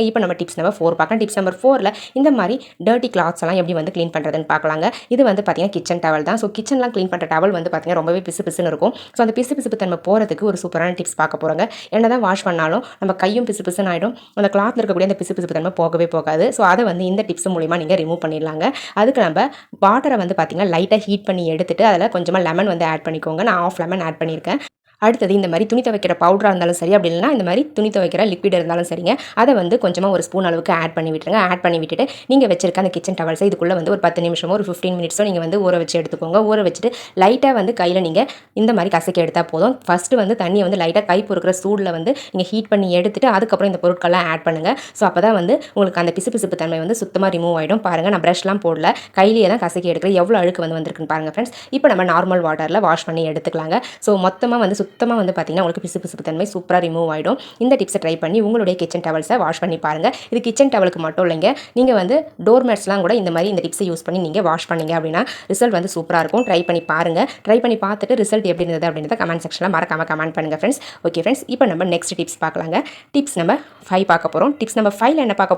இப்போ நம்ம tips number 4 பார்க்கலாம். டிப்ஸ் நம்பர் 4ல இந்த மாதிரி டர்ட்டி கிளாத்ஸ் எல்லாம் எப்படி வந்து க்ளீன் பண்ணுறதுன்னு பார்க்கலாங்க. இது வந்து பார்த்தீங்கன்னா கிச்சன் டவல் தான். ஸோ கிச்சன்லாம் க்ளீன் பண்ணுற டவல் வந்து பார்த்தீங்கன்னா ரொம்பவே பிசு பிசுன்னு இருக்கும். ஸோ அந்த பிசு பிசுப்பு தன்மை போகிறதுக்கு ஒரு சூப்பரான டிப்ஸ் பார்க்க போகிறோங்க. என்ன தான் வாஷ் பண்ணாலும் நம்ம கையும் பிசு பிசுன்னு ஆகிடும், அந்த கிளாத்தில் இருக்கக்கூடிய அந்த பிசு பிசுப்பு தன்மை போகவே போகாது. ஸோ அதை வந்து இந்த டிப்ஸ் மூலிமா நீங்கள் ரிமூவ் பண்ணிடலாங்க. அதுக்கு நம்ம வாட்டரை வந்து பார்த்தீங்கன்னா லைட்டாக ஹீட் பண்ணி எடுத்துட்டு அதில் கொஞ்சமாக லெமன் வந்து ஆட் பண்ணிக்கோங்க. நான் ஆஃப் லெமன் ஆட் பண்ணியிருக்கேன். அடுத்தது இந்த மாதிரி துணி துவைக்கிற பவுடராக இருந்தாலும் சரி, அப்படி இல்லைனா இந்த மாதிரி துணி துவைக்கிற லிக்விட் இருந்தாலும் சரிங்க, அதை வந்து கொஞ்சமாக ஒரு ஸ்பூன் அளவுக்கு ஆட் பண்ணி விட்டுருங்க. ஆட் பண்ணி விட்டுட்டு நீங்கள் வச்சிருக்க அந்த கிச்சன் டவல்ஸை இதுக்குள்ளே வந்து ஒரு 10 நிமிஷமோ ஒரு 15 மினிட்ஸோ நீங்கள் வந்து ஊற வச்சு எடுத்துக்கோங்க. ஊற வச்சுட்டு லைட்டாக வந்து கையில் நீங்கள் இந்த மாதிரி கசக்கி எடுத்தால் போதும். ஃபஸ்ட்டு வந்து தண்ணியை வந்து லைட்டாக கை பொறுக்கிற சூடில் வந்து நீங்கள் ஹீட் பண்ணி எடுத்துட்டு அதுக்கப்புறம் இந்த பொருட்கள்லாம் ஆட் பண்ணுங்கள். ஸோ அப்போ தான் வந்து உங்களுக்கு அந்த பிசு பிசுப்பு தன்மை வந்து சுத்தமாக ரிமூவ் ஆகிடும். பாருங்கள், நான் ப்ரஷ்லாம் போடல, கையிலேயே தான் கசக்கி எடுக்கிறேன். எவ்வளோ அழுக்கு வந்து வந்திருக்குன்னு பாருங்கள் ஃப்ரெண்ட்ஸ். இப்போ நம்ம நார்மல் வாட்டரில் வாஷ் பண்ணி எடுத்துக்கலாங்க. ஸோ மொத்தமாக வந்து சுத்தமாக வந்து பார்த்தீங்கன்னா பிசு பிசுப்பு தன்மை சூப்பராக ரிமூவ் ஆகிடும். இந்த டிப்ஸை ட்ரை பண்ணி உங்களுடைய கிச்சன் டவல்ஸை வாஷ் பண்ணி பாருங்கள். இது கிச்சன் டவலுக்கு மட்டும் இல்லைங்க, நீங்கள் வந்து டோர் மேட்ஸ்லாம் கூட இந்த மாதிரி இந்த டிப்ஸை யூஸ் பண்ணி நீங்கள் வாஷ் பண்ணீங்க அப்படின்னா ரிசல்ட் வந்து சூப்பராக இருக்கும். ட்ரை பண்ணி பாருங்கள். ட்ரை பண்ணி பார்த்துட்டு ரிசல்ட் எப்படி இருந்தது அப்படின்றத கமெண்ட் செக்ஷனில் மறக்காமல் கமெண்ட் பண்ணுங்கள் ஃப்ரெண்ட்ஸ். ஓகே ஃப்ரெண்ட்ஸ், இப்போ நம்ம நெக்ஸ்ட் டிப்ஸ் பார்க்கலாங்க. டிப்ஸ் நம்பர் 5 பார்க்க போகிறோம். டிப்ஸ் நம்பர் 5ல என்ன பார்க்க